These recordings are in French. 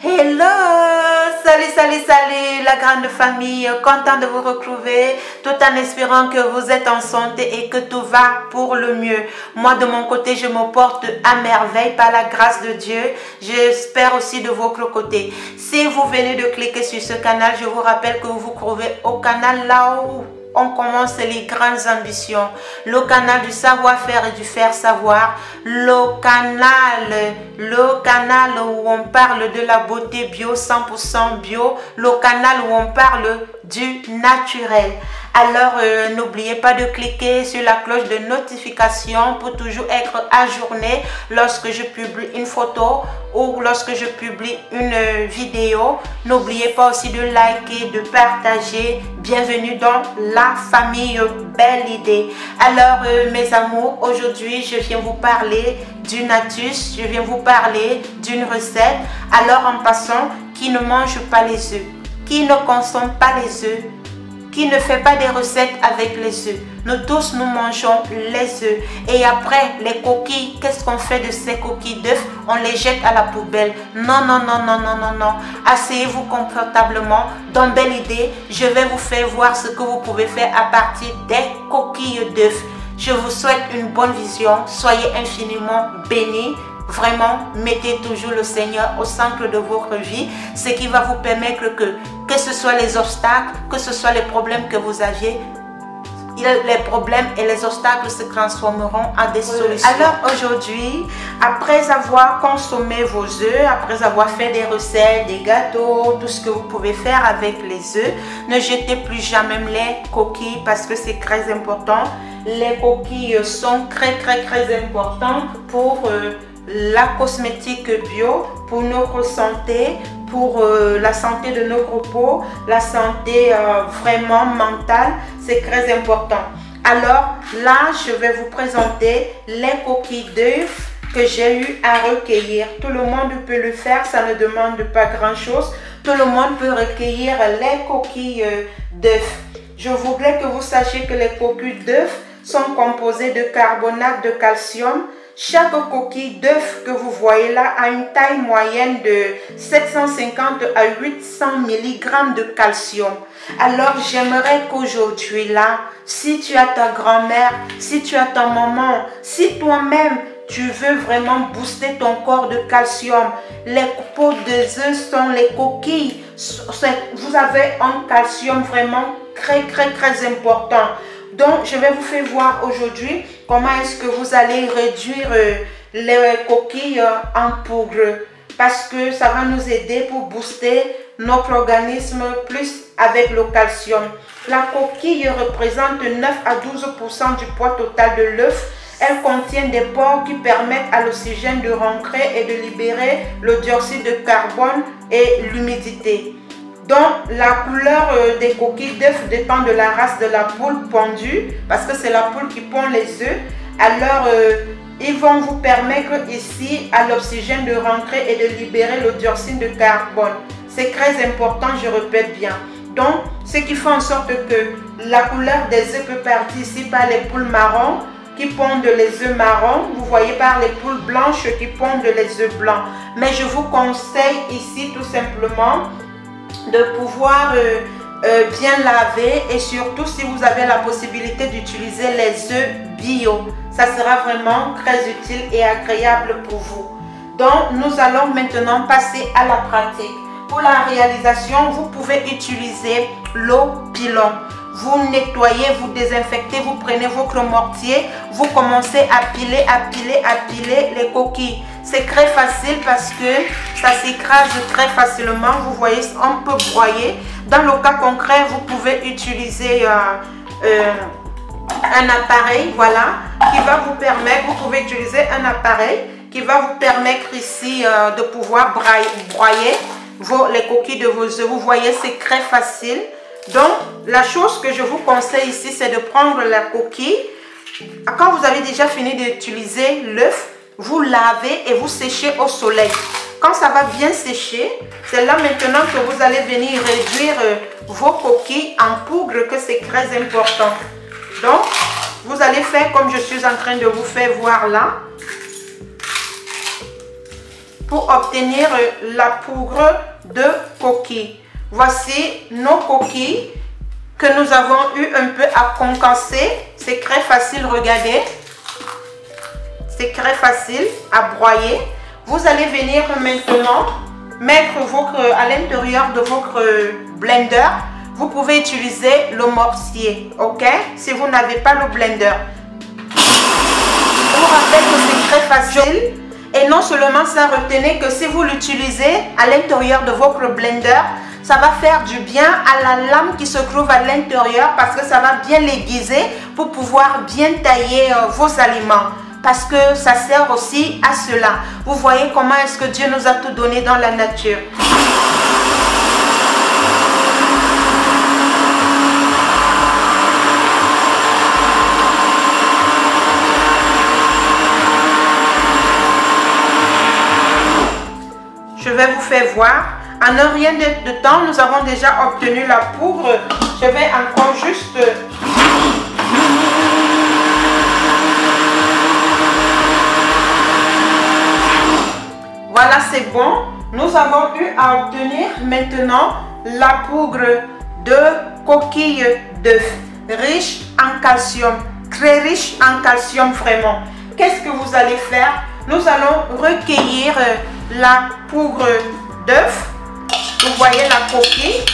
Hello, salut la grande famille, content de vous retrouver tout en espérant que vous êtes en santé et que tout va pour le mieux. Moi de mon côté je me porte à merveille par la grâce de Dieu, j'espère aussi de votre côté. Si vous venez de cliquer sur ce canal, je vous rappelle que vous vous trouvez au canal là où on commence les grandes ambitions, le canal du savoir-faire et du faire savoir, le canal où on parle de la beauté bio, 100% bio, le canal où on parle du naturel. Alors n'oubliez pas de cliquer sur la cloche de notification pour toujours être ajourné lorsque je publie une photo ou lorsque je publie une vidéo. N'oubliez pas aussi de liker, de partager. Bienvenue dans la famille Belle Idée. Alors mes amours, aujourd'hui je viens vous parler du natus, je viens vous parler d'une recette. Alors en passant, qui ne mange pas les œufs, qui ne consomme pas les œufs, qui ne fait pas des recettes avec les œufs. Nous tous, nous mangeons les œufs. Et après, les coquilles, qu'est-ce qu'on fait de ces coquilles d'œufs? On les jette à la poubelle. Non. Asseyez-vous confortablement. Dans Belle Idée, je vais vous faire voir ce que vous pouvez faire à partir des coquilles d'œufs. Je vous souhaite une bonne vision. Soyez infiniment bénis. Vraiment, mettez toujours le Seigneur au centre de votre vie, ce qui va vous permettre que ce soit les obstacles, que ce soit les problèmes que vous aviez, les problèmes et les obstacles se transformeront en des solutions. Alors aujourd'hui, après avoir consommé vos œufs, après avoir fait des recettes, des gâteaux, tout ce que vous pouvez faire avec les œufs, ne jetez plus jamais les coquilles parce que c'est très important. Les coquilles sont très importantes pour la cosmétique bio, pour notre santé, pour la santé de notre peau, la santé vraiment mentale, c'est très important. Alors là, je vais vous présenter les coquilles d'œufs que j'ai eu à recueillir. Tout le monde peut le faire, ça ne demande pas grand chose. Tout le monde peut recueillir les coquilles d'œufs. Je voudrais que vous sachiez que les coquilles d'œufs sont composées de carbonate de calcium. Chaque coquille d'œuf que vous voyez là a une taille moyenne de 750 à 800 mg de calcium. Alors j'aimerais qu'aujourd'hui là, si tu as ta grand-mère, si tu as ta maman, si toi-même tu veux vraiment booster ton corps de calcium, les peaux des œufs sont les coquilles. Vous avez un calcium vraiment très important. Donc, je vais vous faire voir aujourd'hui comment est-ce que vous allez réduire les coquilles en poudre. Parce que ça va nous aider pour booster notre organisme plus avec le calcium. La coquille représente 9 à 12% du poids total de l'œuf. Elle contient des pores qui permettent à l'oxygène de rentrer et de libérer le dioxyde de carbone et l'humidité. Donc, la couleur des coquilles d'œufs dépend de la race de la poule pondue, parce que c'est la poule qui pond les œufs. Alors, ils vont vous permettre ici à l'oxygène de rentrer et de libérer le dioxyde de carbone. C'est très important, je répète bien. Donc, ce qui fait en sorte que la couleur des œufs peut partir ici par les poules marrons qui pondent les œufs marrons. Vous voyez par les poules blanches qui pondent les œufs blancs. Mais je vous conseille ici tout simplement de pouvoir bien laver et surtout si vous avez la possibilité d'utiliser les œufs bio. Ça sera vraiment très utile et agréable pour vous. Donc, nous allons maintenant passer à la pratique. Pour la réalisation, vous pouvez utiliser l'eau pilon. Vous nettoyez, vous désinfectez, vous prenez votre mortier, vous commencez à piler les coquilles. C'est très facile parce que ça s'écrase très facilement. Vous voyez, on peut broyer. Dans le cas concret, vous pouvez utiliser un appareil, voilà, qui va vous permettre, vous pouvez utiliser un appareil qui va vous permettre ici de pouvoir broyer les coquilles de vos œufs. Vous voyez, c'est très facile. Donc, la chose que je vous conseille ici, c'est de prendre la coquille. Quand vous avez déjà fini d'utiliser l'œuf, vous lavez et vous séchez au soleil. Quand ça va bien sécher, c'est là maintenant que vous allez venir réduire vos coquilles en poudre, que c'est très important. Donc, vous allez faire comme je suis en train de vous faire voir là. pour obtenir la poudre de coquille. Voici nos coquilles que nous avons eu un peu à concasser. C'est très facile, regardez. C'est très facile à broyer. Vous allez venir maintenant mettre à l'intérieur de votre blender. Vous pouvez utiliser le mortier, ok? Si vous n'avez pas le blender. Je vous rappelle que c'est très facile. Et non seulement ça, retenez que si vous l'utilisez à l'intérieur de votre blender, ça va faire du bien à la lame qui se trouve à l'intérieur parce que ça va bien l'aiguiser pour pouvoir bien tailler vos aliments. Parce que ça sert aussi à cela. Vous voyez comment est-ce que Dieu nous a tout donné dans la nature. Je vais vous faire voir. En un rien de temps, nous avons déjà obtenu la poudre. Je vais encore juste... Voilà, c'est bon. Nous avons eu à obtenir maintenant la poudre de coquille d'œuf. Riche en calcium. Très riche en calcium vraiment. Qu'est-ce que vous allez faire? Nous allons recueillir la poudre d'œuf. Vous voyez la coquille.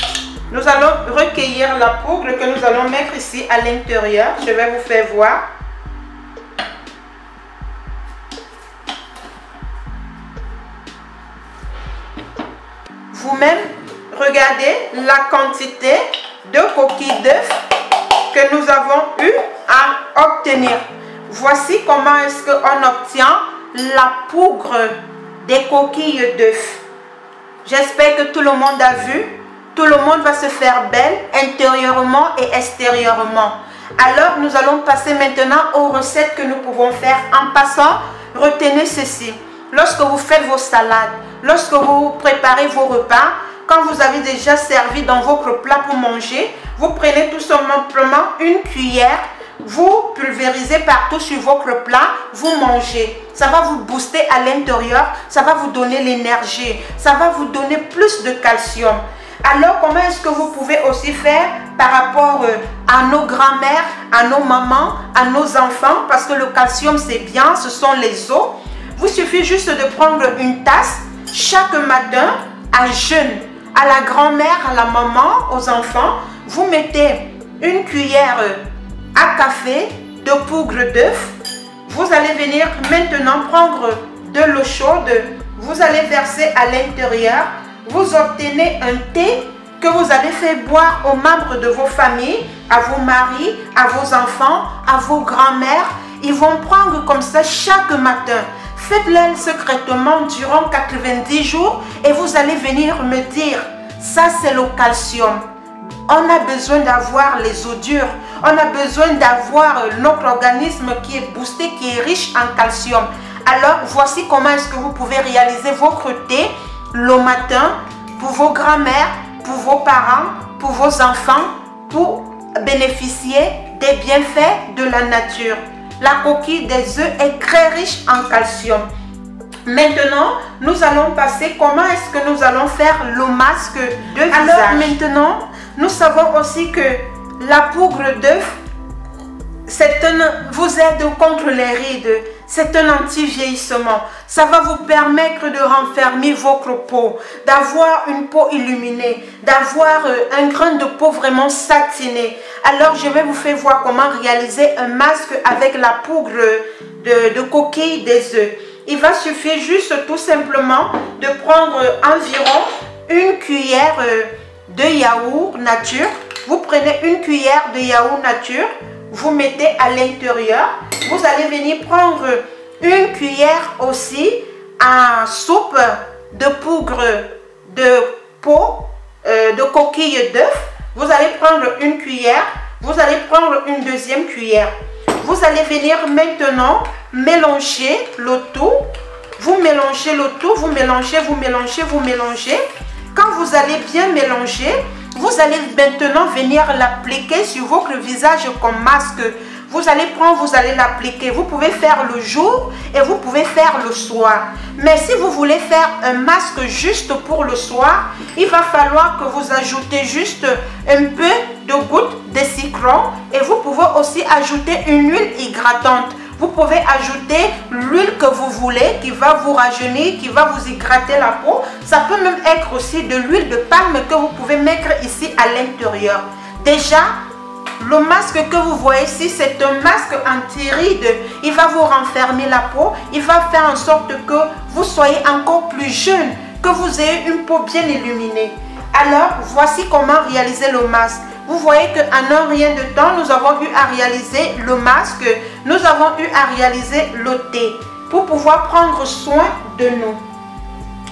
Nous allons recueillir la poudre que nous allons mettre ici à l'intérieur. Je vais vous faire voir. Vous-même, regardez la quantité de coquilles d'œuf que nous avons eu à obtenir. Voici comment est-ce qu'on obtient la poudre des coquilles d'œuf. J'espère que tout le monde a vu. Tout le monde va se faire belle intérieurement et extérieurement. Alors, nous allons passer maintenant aux recettes que nous pouvons faire. En passant, retenez ceci. Lorsque vous faites vos salades, lorsque vous préparez vos repas, quand vous avez déjà servi dans votre plat pour manger, vous prenez tout simplement une cuillère, vous pulvérisez partout sur votre plat, vous mangez. Ça va vous booster à l'intérieur, ça va vous donner l'énergie, ça va vous donner plus de calcium. Alors, comment est-ce que vous pouvez aussi faire par rapport à nos grands-mères, à nos mamans, à nos enfants? Parce que le calcium, c'est bien, ce sont les os. Vous suffit juste de prendre une tasse chaque matin à jeûne. À la grand-mère, à la maman, aux enfants, vous mettez une cuillère à café de poudre d'œuf. Vous allez venir maintenant prendre de l'eau chaude. Vous allez verser à l'intérieur. Vous obtenez un thé que vous avez fait boire aux membres de vos familles, à vos maris, à vos enfants, à vos grands-mères. Ils vont prendre comme ça chaque matin. Faites-le secrètement durant 90 jours et vous allez venir me dire, ça c'est le calcium. On a besoin d'avoir les os durs. On a besoin d'avoir notre organisme qui est boosté, qui est riche en calcium. Alors, voici comment est-ce que vous pouvez réaliser votre thé le matin pour vos grands-mères, pour vos parents, pour vos enfants, pour bénéficier des bienfaits de la nature. La coquille des œufs est très riche en calcium. Maintenant, nous allons passer comment est-ce que nous allons faire le masque de visage. Alors maintenant, nous savons aussi que la poudre d'œuf, vous aide contre les rides. C'est un anti-vieillissement. Ça va vous permettre de renfermer votre peau, d'avoir une peau illuminée, d'avoir un grain de peau vraiment satiné. Alors, je vais vous faire voir comment réaliser un masque avec la poudre de coquille des œufs. Il va suffire juste tout simplement de prendre environ une cuillère de yaourt nature. Vous prenez une cuillère de yaourt nature, vous mettez à l'intérieur. Vous allez venir prendre une cuillère aussi à soupe de poudre de peau de coquille d'œuf. Vous allez prendre une cuillère, vous allez prendre une deuxième cuillère. Vous allez venir maintenant mélanger le tout. Vous mélangez le tout, vous mélangez, vous mélangez, vous mélangez. Quand vous allez bien mélanger, vous allez maintenant venir l'appliquer sur votre visage comme masque. vous allez prendre, vous allez l'appliquer. Vous pouvez faire le jour et vous pouvez faire le soir. Mais si vous voulez faire un masque juste pour le soir, il va falloir que vous ajoutez juste un peu de gouttes de citron et vous pouvez aussi ajouter une huile hydratante. Vous pouvez ajouter l'huile que vous voulez qui va vous rajeunir, qui va vous hydrater la peau. Ça peut même être aussi de l'huile de palme que vous pouvez mettre ici à l'intérieur. Déjà, le masque que vous voyez ici, c'est un masque anti-rides. Il va vous renfermer la peau. Il va faire en sorte que vous soyez encore plus jeune, que vous ayez une peau bien illuminée. Alors, voici comment réaliser le masque. Vous voyez qu'en un rien de temps, nous avons eu à réaliser le masque. Nous avons eu à réaliser le thé pour pouvoir prendre soin de nous.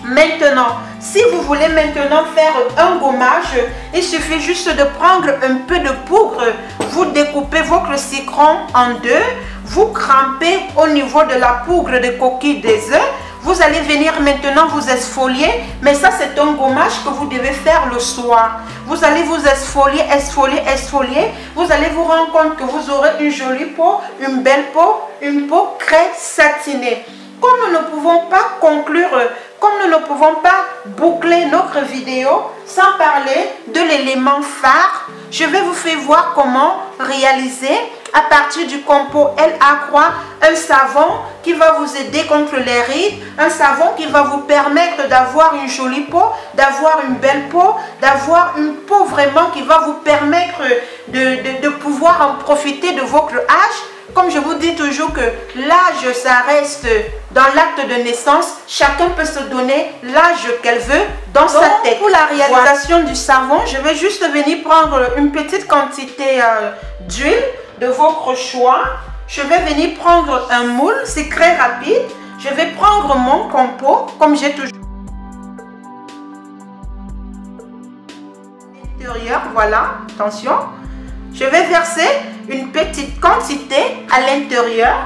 Maintenant, si vous voulez maintenant faire un gommage, il suffit juste de prendre un peu de poudre. Vous découpez votre citron en deux. Vous crampez au niveau de la poudre de coquille des œufs. Vous allez venir maintenant vous exfolier, mais ça c'est un gommage que vous devez faire le soir. Vous allez vous exfolier, exfolier, exfolier. Vous allez vous rendre compte que vous aurez une jolie peau, une belle peau, une peau très satinée. Comme nous ne pouvons pas conclure, comme nous ne pouvons pas boucler notre vidéo sans parler de l'élément phare, je vais vous faire voir comment réaliser à partir du compo L-Aqua un savon qui va vous aider contre les rides, un savon qui va vous permettre d'avoir une jolie peau, d'avoir une belle peau, d'avoir une peau vraiment qui va vous permettre de pouvoir en profiter de votre âge. Comme je vous dis toujours que l'âge, ça reste dans l'acte de naissance. Chacun peut se donner l'âge qu'elle veut dans sa tête. Pour la réalisation du savon, je vais juste venir prendre une petite quantité d'huile de votre choix. Je vais venir prendre un moule, c'est très rapide. Je vais prendre mon compo, comme j'ai toujours. Voilà, attention. Je vais verser une petite quantité à l'intérieur.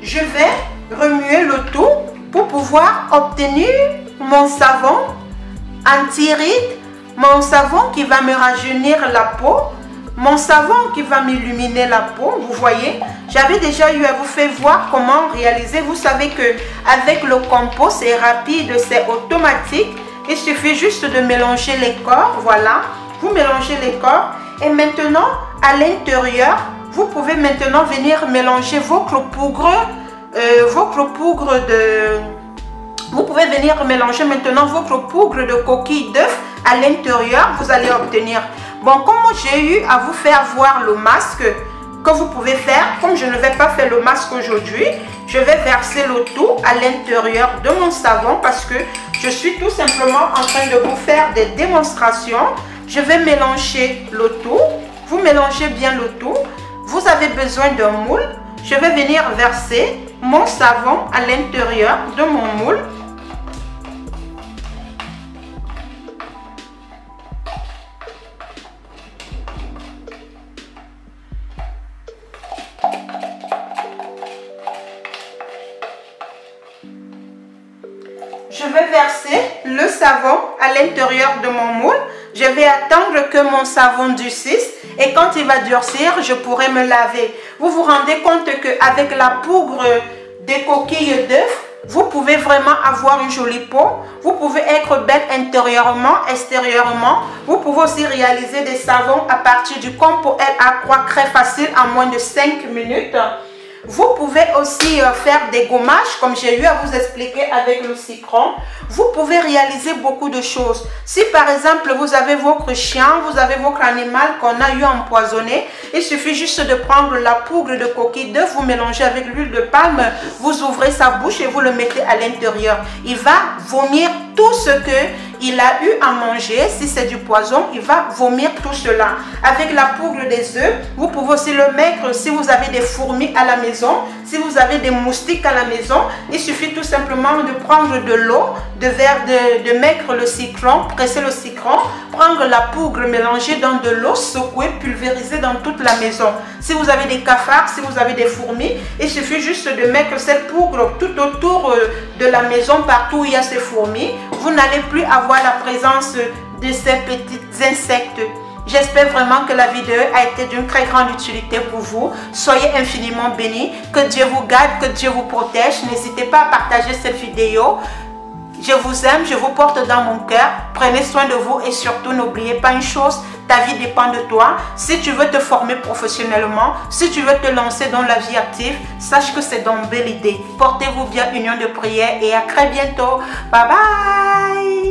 Je vais remuer le tout pour pouvoir obtenir mon savon anti-rides, mon savon qui va me rajeunir la peau, mon savon qui va m'illuminer la peau. Vous voyez, j'avais déjà eu à vous faire voir comment réaliser. Vous savez que avec le compo, c'est rapide, c'est automatique. Il suffit juste de mélanger les corps. Voilà, vous mélangez les corps et maintenant à l'intérieur, vous pouvez maintenant venir mélanger votre poudre vous pouvez venir mélanger maintenant votre poudre de coquille d'œuf à l'intérieur. Vous allez obtenir, bon, comme j'ai eu à vous faire voir le masque que vous pouvez faire, comme je ne vais pas faire le masque aujourd'hui, je vais verser le tout à l'intérieur de mon savon parce que je suis tout simplement en train de vous faire des démonstrations. Je vais mélanger le tout. Vous mélangez bien le tout. Vous avez besoin d'un moule. Je vais venir verser mon savon à l'intérieur de mon moule. Je vais verser le savon à l'intérieur de mon moule. Je vais attendre que mon savon durcisse et quand il va durcir, je pourrai me laver. Vous vous rendez compte qu'avec la poudre des coquilles d'œufs, vous pouvez vraiment avoir une jolie peau. Vous pouvez être belle intérieurement, extérieurement. Vous pouvez aussi réaliser des savons à partir du compo L-Aqua très facile en moins de 5 minutes. Vous pouvez aussi faire des gommages comme j'ai eu à vous expliquer avec le citron. Vous pouvez réaliser beaucoup de choses. Si par exemple vous avez votre chien, vous avez votre animal qu'on a eu empoisonné, il suffit juste de prendre la poudre de coquille d'œuf, vous mélangez avec l'huile de palme, vous ouvrez sa bouche et vous le mettez à l'intérieur. Il va vomir tout ce qu'il a eu à manger. Si c'est du poison, il va vomir tout cela. Avec la poudre des œufs, vous pouvez aussi le mettre si vous avez des fourmis à la maison, si vous avez des moustiques à la maison. Il suffit tout simplement de prendre de l'eau, de mettre le citron, presser le citron, prendre la poudre, mélanger dans de l'eau, secouer, pulvériser dans toute la maison. Si vous avez des cafards, si vous avez des fourmis, il suffit juste de mettre cette poudre tout autour de la maison, partout où il y a ces fourmis. Vous n'allez plus avoir la présence de ces petits insectes. J'espère vraiment que la vidéo a été d'une très grande utilité pour vous. Soyez infiniment bénis. Que Dieu vous garde, que Dieu vous protège. N'hésitez pas à partager cette vidéo. Je vous aime, je vous porte dans mon cœur. Prenez soin de vous et surtout n'oubliez pas une chose, ta vie dépend de toi. Si tu veux te former professionnellement, si tu veux te lancer dans la vie active, sache que c'est une belle idée. Portez-vous bien, union de prière et à très bientôt. Bye bye.